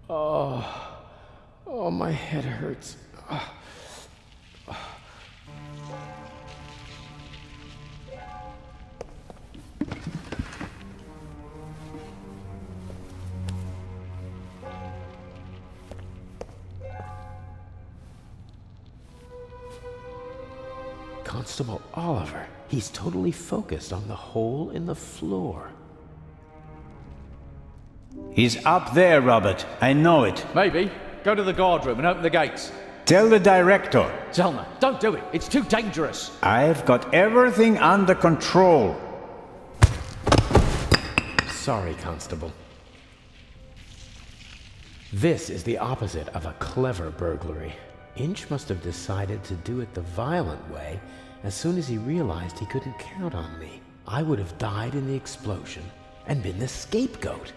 Oh, my head hurts. Constable Oliver. He's totally focused on the hole in the floor. He's up there, Robert. I know it. Maybe. Go to the guard room and open the gates. Tell the director. Zellner, don't do it. It's too dangerous. I've got everything under control. Sorry, Constable. This is the opposite of a clever burglary. Inch must have decided to do it the violent way as soon as he realized he couldn't count on me. I would have died in the explosion and been the scapegoat.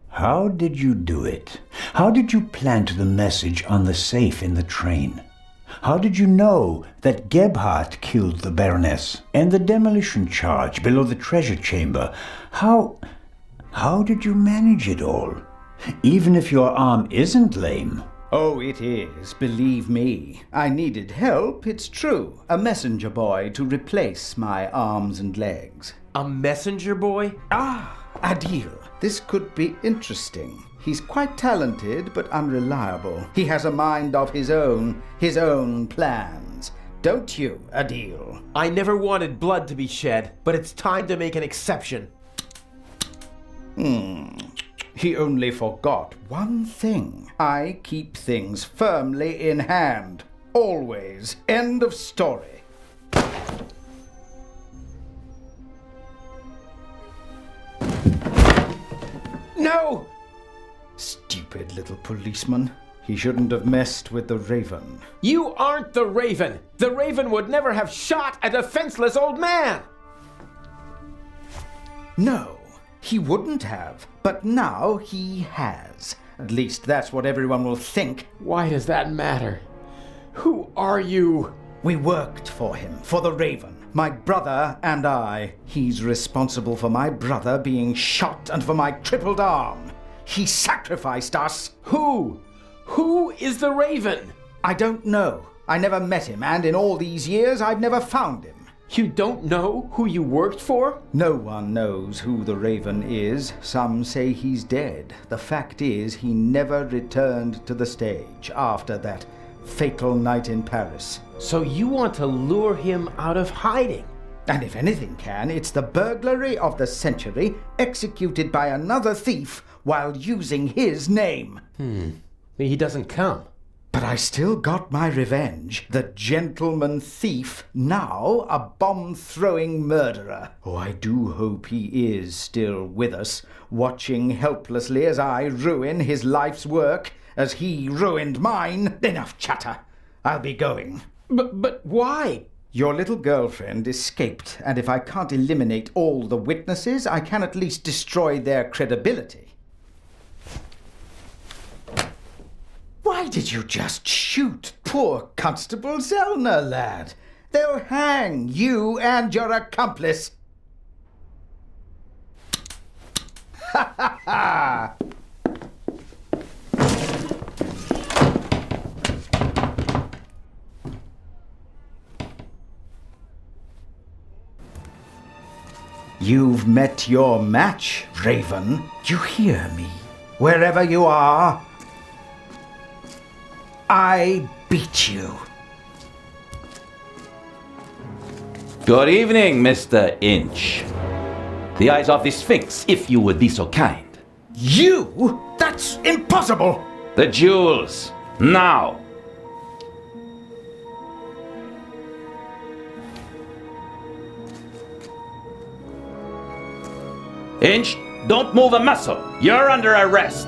How did you do it? How did you plant the message on the safe in the train? How did you know that Gebhardt killed the Baroness and the demolition charge below the treasure chamber? How did you manage it all? Even if your arm isn't lame. Oh, it is, believe me. I needed help, it's true. A messenger boy to replace my arms and legs. A messenger boy? Adil, this could be interesting. He's quite talented, but unreliable. He has a mind of his own plans. Don't you, Adil? I never wanted blood to be shed, but it's time to make an exception. He only forgot one thing. I keep things firmly in hand. Always. End of story. No! Stupid little policeman. He shouldn't have messed with the Raven. You aren't the Raven! The Raven would never have shot a defenseless old man! No, he wouldn't have. But now he has. At least that's what everyone will think. Why does that matter? Who are you? We worked for him, for the Raven. My brother and I. He's responsible for my brother being shot and for my crippled arm. He sacrificed us. Who? Who is the Raven? I don't know. I never met him, and in all these years, I've never found him. You don't know who you worked for? No one knows who the Raven is. Some say he's dead. The fact is, he never returned to the stage after that fatal night in Paris. So you want to lure him out of hiding? And if anything can, it's the burglary of the century executed by another thief while using his name. He doesn't come. But I still got my revenge. The gentleman thief, now a bomb-throwing murderer. Oh, I do hope he is still with us, watching helplessly as I ruin his life's work, as he ruined mine. Enough chatter. I'll be going. But why? Your little girlfriend escaped, and if I can't eliminate all the witnesses, I can at least destroy their credibility. Why did you just shoot poor Constable Zellner, lad? They'll hang you and your accomplice. Ha ha ha! You've met your match, Raven. You hear me? Wherever you are, I beat you. Good evening, Mr. Inch. The eyes of the Sphinx, if you would be so kind. You? That's impossible! The jewels, now! Inch, don't move a muscle. You're under arrest.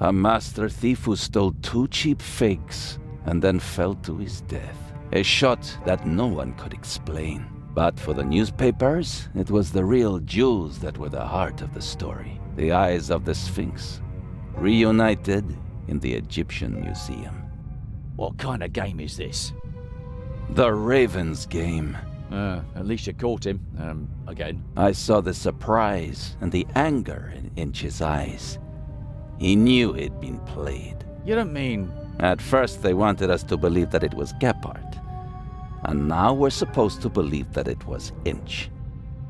A master thief who stole 2 cheap figs and then fell to his death. A shot that no one could explain. But for the newspapers, it was the real jewels that were the heart of the story. The eyes of the Sphinx, reunited in the Egyptian Museum. What kind of game is this? The Raven's game. At least you caught him, again. I saw the surprise and the anger in Inch's eyes. He knew he'd been played. You don't mean... At first they wanted us to believe that it was Gebhardt. And now we're supposed to believe that it was Inch.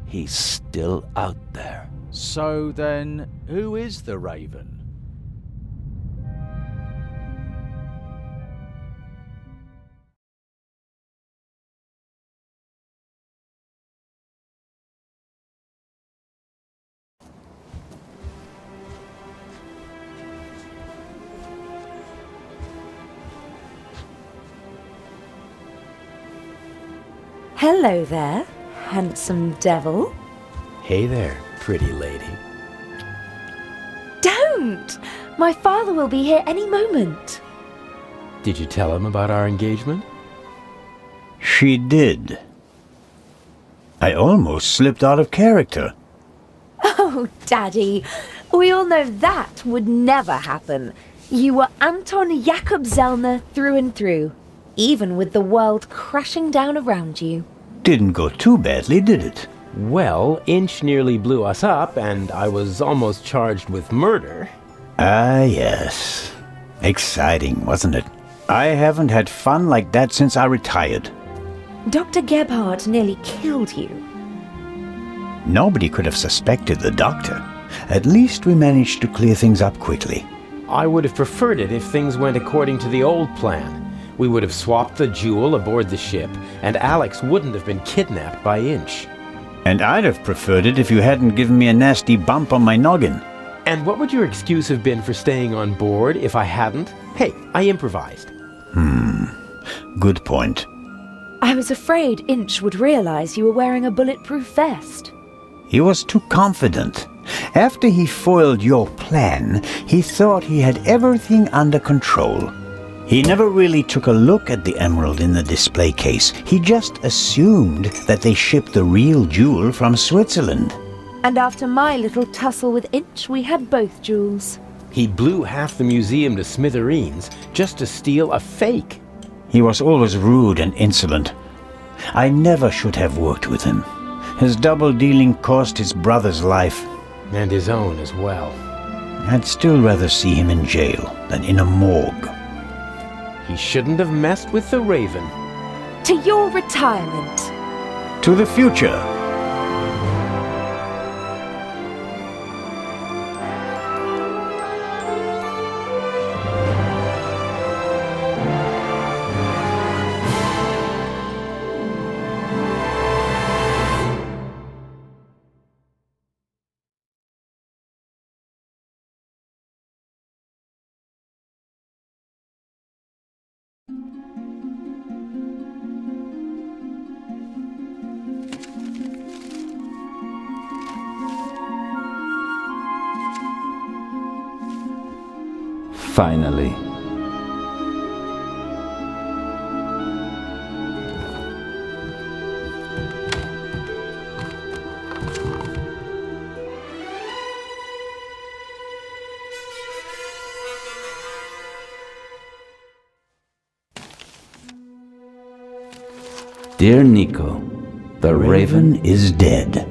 He's still out there. So then, who is the Raven? Hello there, handsome devil. Hey there, pretty lady. Don't! My father will be here any moment. Did you tell him about our engagement? She did. I almost slipped out of character. Oh, Daddy, we all know that would never happen. You were Anton Jakob Zellner through and through, even with the world crashing down around you. Didn't go too badly, did it? Well, Inch nearly blew us up, and I was almost charged with murder. Ah, yes. Exciting, wasn't it? I haven't had fun like that since I retired. Dr. Gebhardt nearly killed you. Nobody could have suspected the doctor. At least we managed to clear things up quickly. I would have preferred it if things went according to the old plan. We would have swapped the jewel aboard the ship, and Alex wouldn't have been kidnapped by Inch. And I'd have preferred it if you hadn't given me a nasty bump on my noggin. And what would your excuse have been for staying on board if I hadn't? Hey, I improvised. Good point. I was afraid Inch would realize you were wearing a bulletproof vest. He was too confident. After he foiled your plan, he thought he had everything under control. He never really took a look at the emerald in the display case. He just assumed that they shipped the real jewel from Switzerland. And after my little tussle with Inch, we had both jewels. He blew half the museum to smithereens just to steal a fake. He was always rude and insolent. I never should have worked with him. His double-dealing cost his brother's life. And his own as well. I'd still rather see him in jail than in a morgue. He shouldn't have messed with the Raven. To your retirement. To the future. Finally. Dear Nico, the Raven is dead.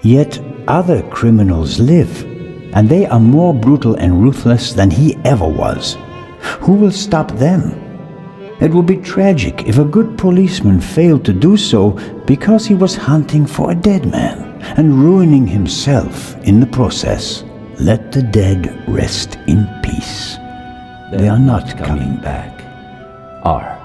Yet other criminals live, and they are more brutal and ruthless than he ever was. Who will stop them? It would be tragic if a good policeman failed to do so because he was hunting for a dead man and ruining himself in the process. Let the dead rest in peace. They are not coming back. R.